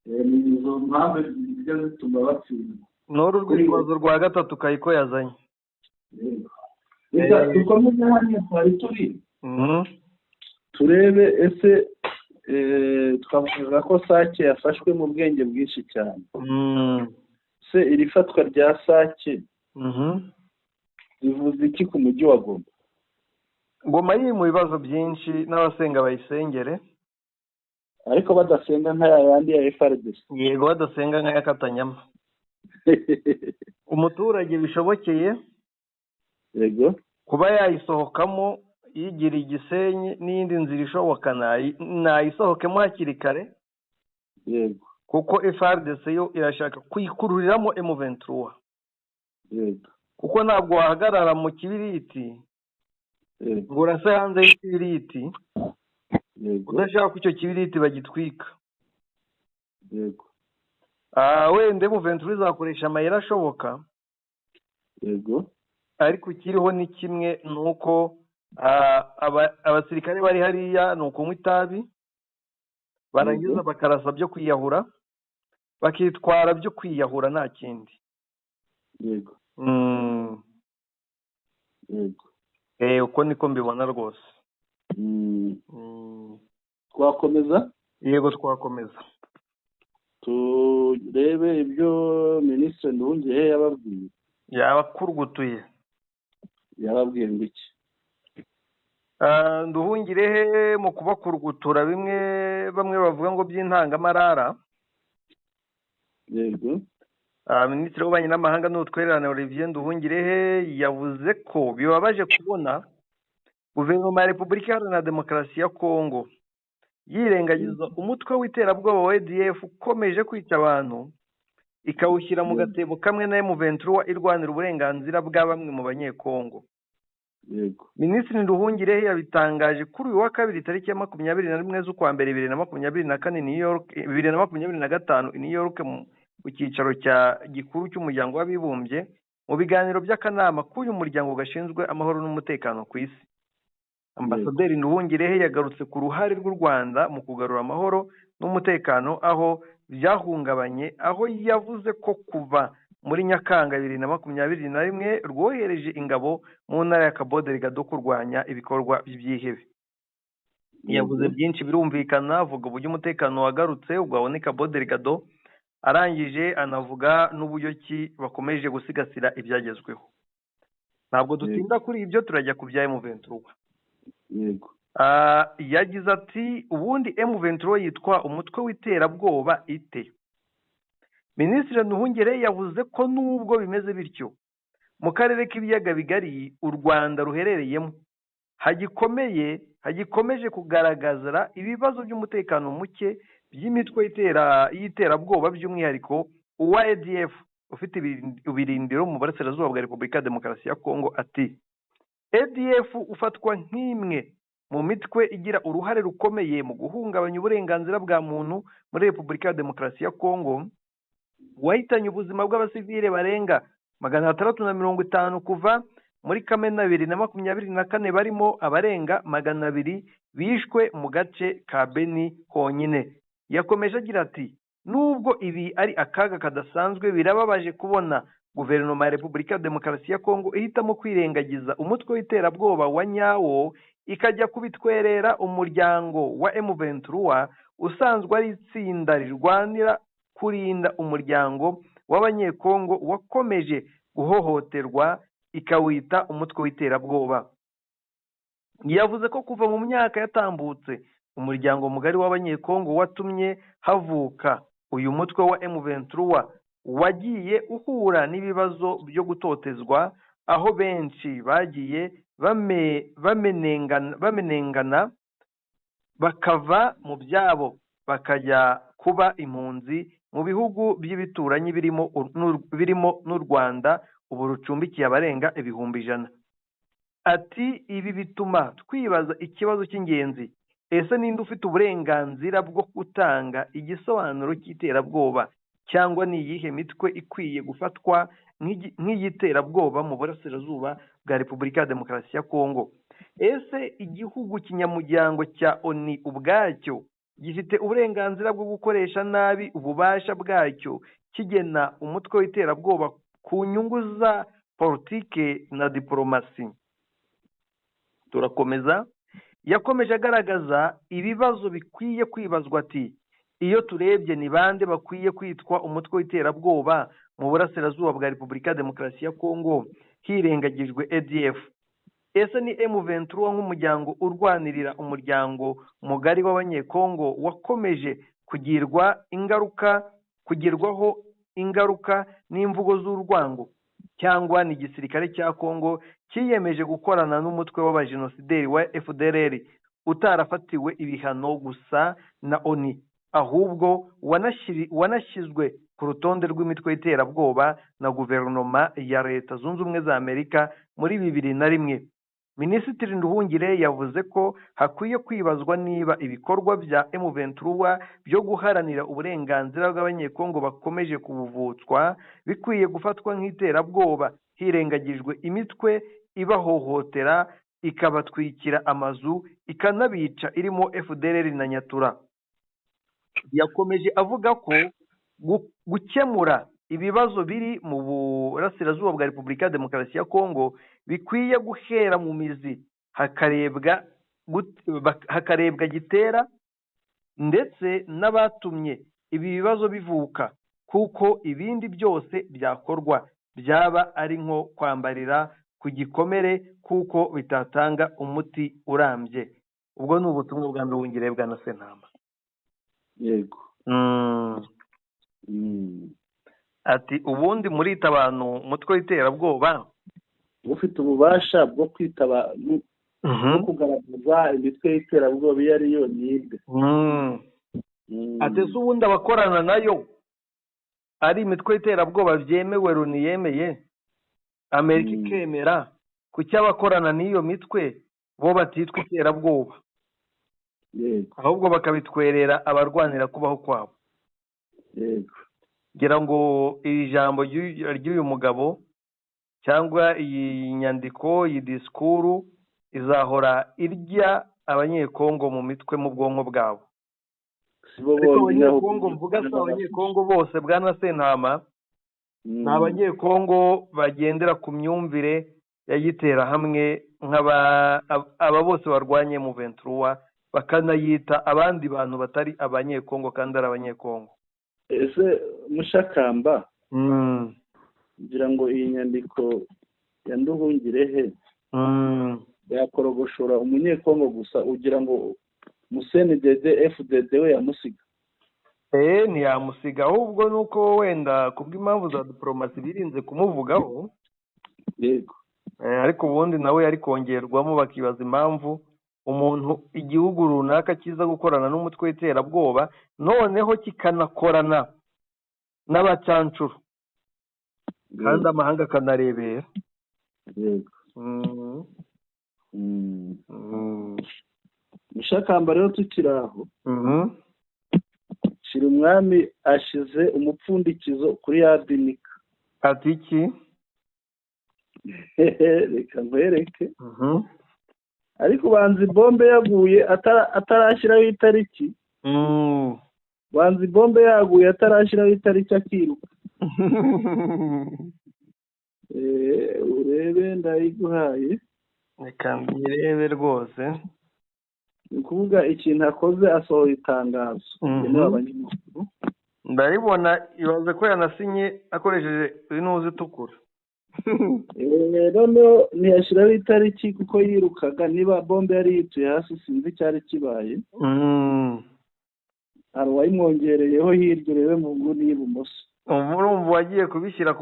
ni izo mpamvu zijya zituma batsinda n'uru rwitwazo rwa gatatu Kayiko yazanye reka dukomeze hano twari turi turebe ese twavuga ko Sake yafashwe mu bwenge bwinshi cyane se iri fatwa rya Sake rivuze iki ku mujyi wa Goma Goma iri mu bibazo byinshi n'abasenga bayisengere ariko badasenga nka yandi ya FARDC yego badasenga nka yakatanyama umuturage bishobokeye yego kuba yayisohokamo yigira Igisenyi n'indi nzira ishoboka nayisohokemo hakiri kare yego kuko FARDC yo irashaka kwikururiramo M23 yego kuko ntabwo wahagarara mu kibiriti ngo urase hanze y'ikibiriti udashaka ko icyo kibiriti bagitwika yego wenda M23 izakoresha amayeri ashoboka yego ariko ikiriho ni kimwe nuko abasirikare bari hariya ni ukunywa itabi barangiza bakarasa byo kwiyahura, bakitwara byo kwiyahura nta kindi. yego Uko niko mbibona rwose. twakomeza. Yego twakomeza. turebe ibyo Minisitiri Nduhungirehe yababwiye. Yabakurugutuye. yababwiye ngo iki? Nduhungirehe mu kubakurugutura bamwe bavuga ngo by'intangamarara. yego. Minisitiri w'ububanyi n'amahanga n'ubutwererane Olivier Nduhungirehe yavuze ko bibabaje kubona guverinoma ya Repubulika Iharanira Demokarasi ya Kongo yirengagiza umutwe w'iterabwoba wa ADF ukomeje kwica abantu, ikawushyira mu gatebo kamwe na M23 irwanira uburenganzira bwa bamwe mu banyekongo. yego. Minisitiri Nduhungirehe yabitangaje kuri uyu wa kabiri tariki ya 21 z'ukwa mbere 2024 New York 2025 i New York mu cyicaro cya gikuru cy'umuryango w'abibumbye mu biganiro by'akanama k'uyu muryango gashinzwe amahoro n'umutekano ku isi. Ambasaderi Nduhungirehe yagarutse ku ruhare rw'u Rwanda mu kugarura amahoro n'umutekano aho byahungabanye, aho yavuze ko kuva muri Nyakanga 2021 rwohereje ingabo mu ntara ya Cabo Delgado kurwanya ibikorwa by'ibyihebe. Yavuze byinshi birumvikana, avuga uburyo umutekano wagarutse ubwo ni Cabo Delgado, arangije anavuga n'uburyo ki bakomeje gusigasira ibyagezweho. Ntabwo dutinda kuri ibyo, turajya ku bya M23. yego. Yagize ati ubundi M23 yitwa umutwe w'iterabwoba ite? Minisitiri Nduhungirehe yavuze ko nubwo bimeze bityo mu karere k'ibiyaga bigari u Rwanda ruherereyemo hagikomeje kugaragaza ibibazo by'umutekano muke by'imitwe y'iterabwoba by'umwihariko uwa ADF ufite ibirindiro mu burasirazuba bwa Repubulika ya Demokarasi ya Kongo. Ati ADF ufatwa nk'imwe mu mitwe igira uruhare rukomeye mu guhungabanya uburenganzira bwa muntu muri Repubulika ya Demokarasi ya Kongo, wahitanye ubuzima bw'abasivile barenga 650 kuva muri Kamena 2024 barimo abarenga 200 bishwe mu gace ka Beni honyine. Yakomeje agira ati nubwo ibi ari akaga kadasanzwe, birababaje kubona guverinoma ya Repubulika ya Demokarasi ya Kongo ihitamo kwirengagiza umutwe w'iterabwoba wa nyawo ikajya kubitwerera umuryango wa M23 usanzwe ari itsinda rirwanira kurinda umuryango w'abanyekongo wakomeje guhohoterwa ikawita umutwe w'iterabwoba. Yavuze ko kuva mu myaka yatambutse umuryango mugari w'abanyekongo watumye havuka uyu mutwe wa M23 wagiye uhura n'ibibazo byo gutotezwa, aho benshi bagiye bamenengana bakava mu byabo bakajya kuba impunzi mu bihugu by'ibituranyi birimo n'u Rwanda ubu rucumbikiye abarenga 100,000. Ati ibi bituma twibaza ikibazo cy'ingenzi, ese ninde ufite uburenganzira bwo gutanga igisobanuro cy'iterabwoba, cyangwa ni iyihe mitwe ikwiye gufatwa nk'igiterabwoba mu burasirazuba bwa Repubulika ya Demokarasi ya Kongo? Ese igihugu kinyamuryango cya ONU ubwacyo gifite uburenganzira bwo gukoresha nabi ububasha bwacyo kigena umutwe w'iterabwoba ku nyungu za politike na diplomasi? Turakomeza. Yakomeje agaragaza ibibazo bikwiye kwibazwa ati iyo turebye ni bande bakwiye kwitwa umutwe w'iterabwoba mu burasirazuba bwa Repubulika ya Demokarasi ya Kongo hirengagijwe ADF? Ese ni M23 nk'umuryango urwanirira umuryango mugari w'abanyekongo wakomeje kugerwaho ingaruka n'imvugo z'urwango, cyangwa ni igisirikare cya Kongo kiyemeje gukorana n'umutwe w'abajenosideri wa FDLR utarafatiwe ibihano gusa na ONU, ahubwo wanashyizwe ku rutonde rw'imitwe y'iterabwoba na guverinoma ya Leta Zunze Ubumwe za Amerika muri 2001. Minisitiri Nduhungirehe yavuze ko hakwiye kwibazwa niba ibikorwa bya M23 byo guharanira uburenganzira bw'abanyekongo bakomeje kubuvutswa bikwiye gufatwa nk'iterabwoba hirengagijwe imitwe ibahohotera ikabatwikira amazu ikanabica irimo FDLR na Nyatura. yakomeje avuga ko gukemura ibibazo biri mu burasirazuba bwa Repubulika ya Demokarasi ya Kongo bikwiye guhera mu mizi hakarebwa gitera ndetse n'abatumye ibi bibazo bivuka, kuko ibindi byose byakorwa byaba ari nko kwambarira ku gikomere kuko bitatanga umuti urambye. Ubwo ni ubutumwa bwa Nduhungirehe bwa na Sentama. yego. Ati ubundi murita abantu umutwe w'iterabwoba ufite ububasha bwo kwita abantu no kugaragaza imitwe y'iterabwoba iyo ariyo nibwe. ati se ubundi abakorana nayo ari imitwe y'iterabwoba byemewe Loni yemeye Amerika ikemera, kuki abakorana n'iyo mitwe bo batitwa iterabwoba ahubwo bakabitwerera abarwanira kubaho kwabo? ngira ngo iri jambo ry'uyu mugabo cyangwa iyi nyandiko, iyi disikuru izahora irya abanyekongo mu mitwe, mu bwonko bwabo. ariko abanyekongo mvuga si abanyekongo bose bwana Sentama, ni abanyekongo bagendera ku myumvire ya giterahamwe aba bose barwanye mu ventura, bakanayita abandi bantu batari abanyekongo kandi ari abanyekongo. ese Mushakamba, ngira ngo iyi nyandiko ya Nduhungirehe yakorogoshora umunyekongo gusa, ugira ngo Museni Dede FDD we yamusiga? Ntiyamusiga, ahubwo nuko wenda kubw'impamvu za diplomasi birinze kumuvugaho. Yego. Ariko ubundi nawe yari kongerwamo bakibaza impamvu umuntu igihugu runaka kiza gukorana n'umutwe w'iterabwoba noneho kikanakorana n'abacancuro kandi amahanga akanarebera. Yego. Mushakamba rero tukiri aho, shira umwami ashize umupfundikizo kuri ya binika. Ati iki? Reka nkwereke. Ariko banzi bombe yaguye atarashyiraho itariki. Banzi bombe yaguye atarashyiraho itariki akiruka. Urebe ndayiguhaye. Reka mbirebe rwose. Ni ukuvuga ikintu akoze asohoye itangazo rigenewe abanyamakuru. Ndaribona, ibaze ko yanasinye akoresheje inuzi itukura. Noneho ntiyashyiraho itariki kuko yirukaga, niba bombe yari yituye hasi sinzi icyari kibaye. hari uwayimwongereyeho hirya urebe mu nguni y'ibumoso. urumva wagiye kubishyira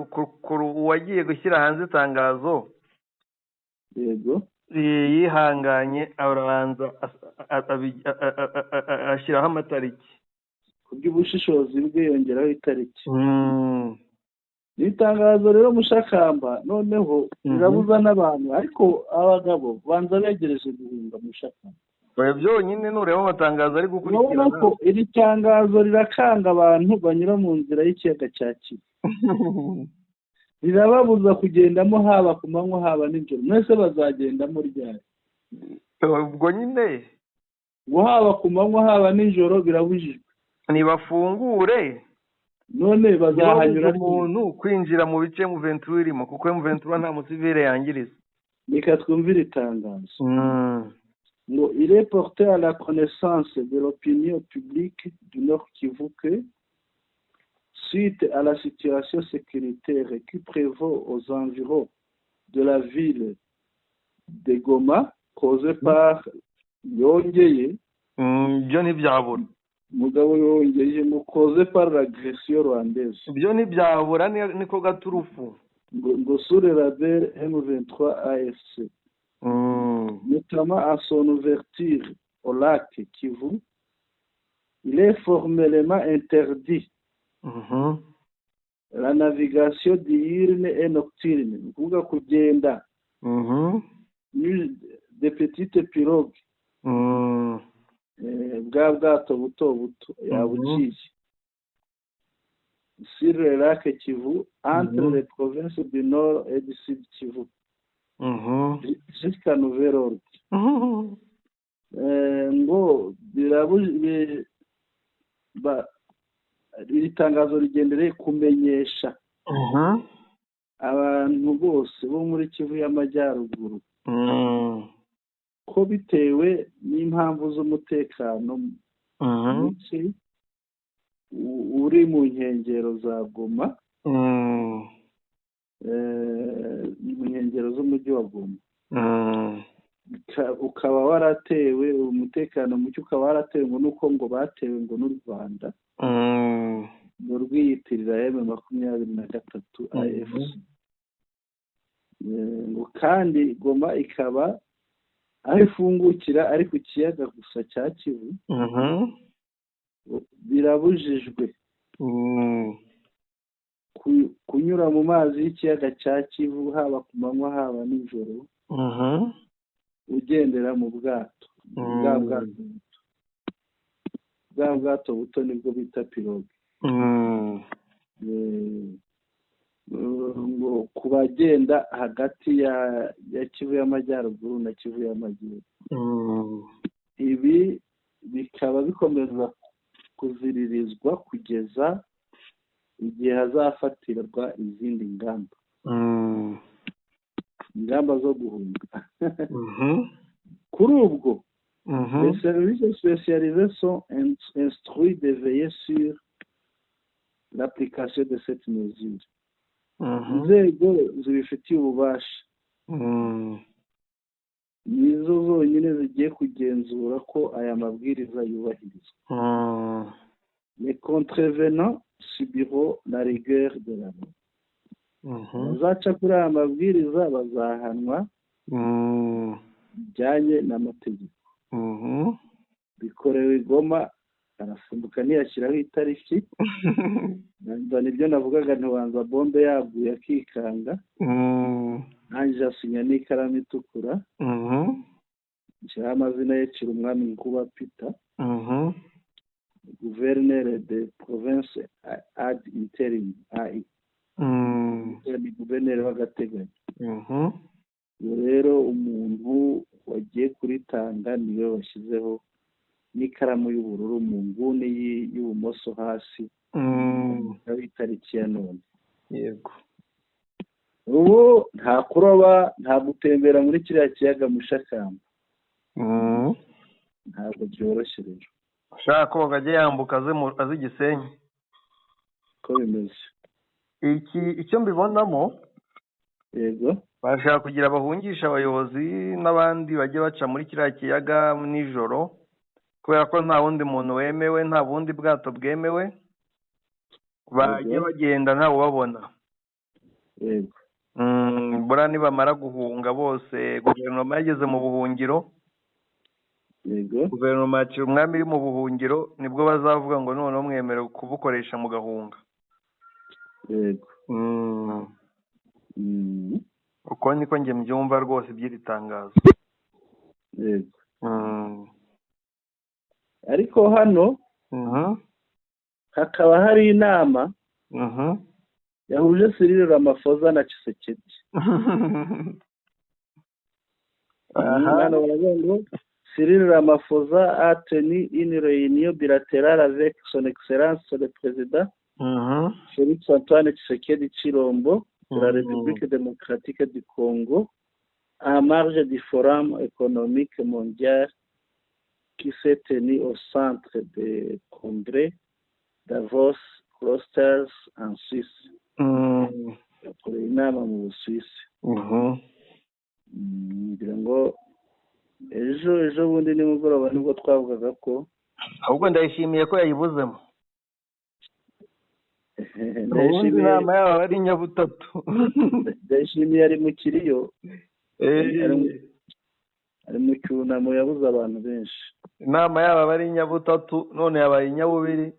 uwagiye gushyira hanze itangazo. Yego. yihanganye arabanza ashyiraho amatariki. Kubw'ubushishozi bwe yongeraho itariki. Ni itangazo rero Mushakamba, noneho rirabuza n'abantu, ariko abagabo banza begereje guhunga Mushakamba. Byonyine nureba amatangazo ari gukurikirana. Urabona ko iri tangazo rirakanga abantu banyura mu nzira y'ikiyaga cya Kivu. Rirababuza kugendamo haba ku manywa haba nijoro. Mwese bazagendamo ryari? Ubwo nyine ngo haba ku manywa haba nijoro birabujijwe. Nibafungure none bazahanyura umuntu kwinjira mu bice mu ventura irimo, kuko mu ventura nta musivile yangiriza. Reka twumvire itangazo. ngo il est porté à la connaissance de l'opinion publique du Nord Kivu que suite à la situation sécuritaire qui prévaut aux environs de la ville de Goma causée par Yongeye byo ntibyabura mugabo Yongeye causée par l'agression rwandaise. Byo ntibyabura niko gaturufu ngo sur le radar M23 AFC notamment à son ouverture au lac Kivu, il est formellement interdit la navigation diurne et nocturne, kuvuga kugenda des petites pirogues bwa bwato buto buto yabuciye sur le lac Kivu entre les provinces du Nord et du Sud Kivu jusqu'à nouvel ordre. ngo iri tangazo rigendereye kumenyesha abantu bose bo muri Kivu y'Amajyaruguru ko bitewe n'impamvu z'umutekano muke uri mu nkengero za Goma, mu nkengero z'umujyi wa Goma, ukaba waratewe, umutekano muke ukaba waratewe ngo batewe ngo n'u Rwanda ngo rwiyitirira M23 AFC, ngo kandi Goma ikaba aho ifungukira ari ku kiyaga gusa cya Kivu, birabujijwe kunyura mu mazi y'ikiyaga cya Kivu haba ku manywa haba nijoro ugendera mu bwato, bwa bwato buto nibwo bita pirogue, ngo ku bagenda hagati ya Kivu y'Amajyaruguru na Kivu y'Amajyepfo. Ibi bikaba bikomeza kuziririzwa kugeza igihe hazafatirwa izindi ingamba zo guhunga. Kuri ubwo les services spécialisés sont instruits de veiller sur l'application de cette mesure. Inzego zibifitiye ububasha nizo zonyine zigiye kugenzura ko aya mabwiriza yubahirizwa. Les contrevenants subiront la rigueur de la loi. Bazaca kuri aya mabwiriza bazahanwa bijyanye n'amategeko. Bikorewe i Goma, arasimbuka ntiyashyiraho itariki, nibyo navugaga, ntibanza bombe yaguye akikanga, nanjye asinya n'ikaramu itukura, nshyiraho amazina ye Cirumwami Nkuba Peter, gouverneur de province ad interim AI, ni guverineri w'agateganyo. Rero umuntu wagiye kuritanga niwe washyizeho n'ikaramu y'ubururu mu nguni y'ubumoso hasi itariki ya none. Yego, ubu nta kuroba, nta gutembera muri kiriya kiyaga Mushakamba, ntabwo byoroshye. Rero ushaka ko ajya yambuka azi Gisenyi, ko bimeze icyo mbibonamo. Yego, bashaka kugira bahungisha abayobozi n'abandi bajya baca muri kiriya kiyaga nijoro, kubera ko nta wundi muntu wemewe, nta bundi bwato bwemewe, bajya bagenda ntawe ubabona. yego, buriya nibamara guhunga bose, guverinoma yageze mu buhungiro, yego, guverinoma ya Cirumwami iri mu buhungiro, nibwo bazavuga ngo noneho mwemerewe kubukoresha mu gahunga. yego. Uko niko njye mbyumva rwose by'iri tangazo. Yego. Ariko hano hakaba hari inama yahuje Cyril Ramaphosa na Tshisekedi. Cyril Ramaphosa a tenu une réunion bilatérale avec son excellence le président Félix Antoine Tshisekedi Tshilombo de la République démocratique du Congo en marge du Forum économique mondial qui s'est tenu au centre de congrès Davos Clusters en Suisse. Pour inama mu Busuwisi. Ngira ngo ejo bundi nimugoroba nibwo twavugaga ko ahubwo ndayishimiye ko yayibuzemo. Ndayishimiye inama yaba ari Nyabutatu. Ndayishimiye ari mu kiriyo, ari mu cyunamo, yabuze abantu benshi. Inama yaba ari Nyabutatu none yabaye Nyabubiri.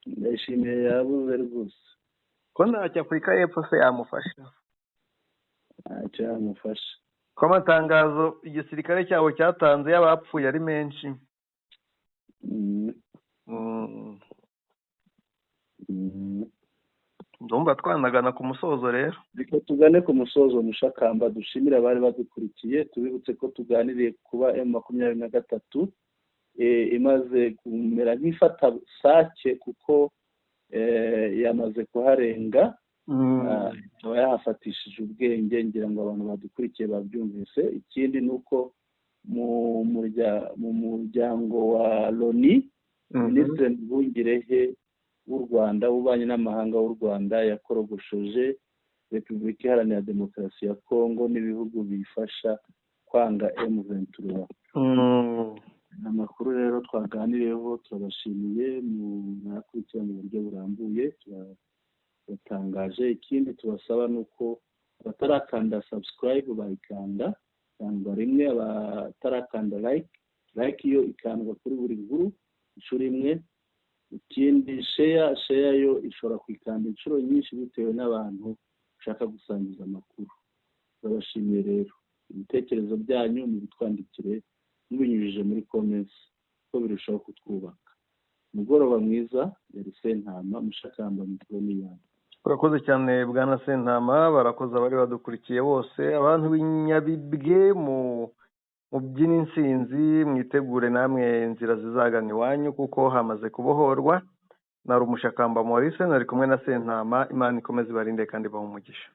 Ndayishimiye yabuze rwose. Ko ntacyo Afurika y'Epfo se yamufasha? Ntacyo yamufasha. Ko amatangazo igisirikare cyabo cyatanze y'abapfuye ari menshi. Ndumva twanagana ku musozo rero. Reka tugane ku musozo Mushakamba, dushimira abari badukurikiye, tubibutse ko tuganiriye kuba M23 imaze kumera nk'ifata sake kuko yamaze kuharenga, ikaba yahafatishije ubwenge. Ngira ngo abantu badukurikiye babyumvise. Ikindi ni uko mu muryango wa Loni, Minisitiri Nduhungirehe w'u Rwanda w'ububanyi n'amahanga w'u Rwanda yakorogoshoje Repubulika Iharanira Demokarasi ya Kongo n'ibihugu biyifasha kwanga M23. Amakuru rero twaganiriyeho turabashimiye, mwakurikira mu buryo burambuye, turatangaje. Ikindi tubasaba ni uko abatarakanda subscribe bayikanda cyangwa rimwe, abatarakanda like yo ikandwa kuri buri nkuru inshuro imwe. Ikindi share yo ishobora kwikanda inshuro nyinshi bitewe n'abantu ushaka gusangiza amakuru. Turabashimiye rero, ibitekerezo byanyu mubitwandikire mubinyujije muri comments ko birushaho kutwubaka. Umugoroba mwiza. Yari Sentama Mushakamba mikoro n'iyanga. urakoze cyane bwana Sentama. Barakoze abari badukurikiye bose, abantu b'inyabibwe mu byina insinzi, mwitegure namwe inzira zizagana iwanyu kuko hamaze kubohorwa. Nari Umushakamba Maurice, nari kumwe na Sentama. Imana ikomeze ibarinde kandi ibahe umugisha.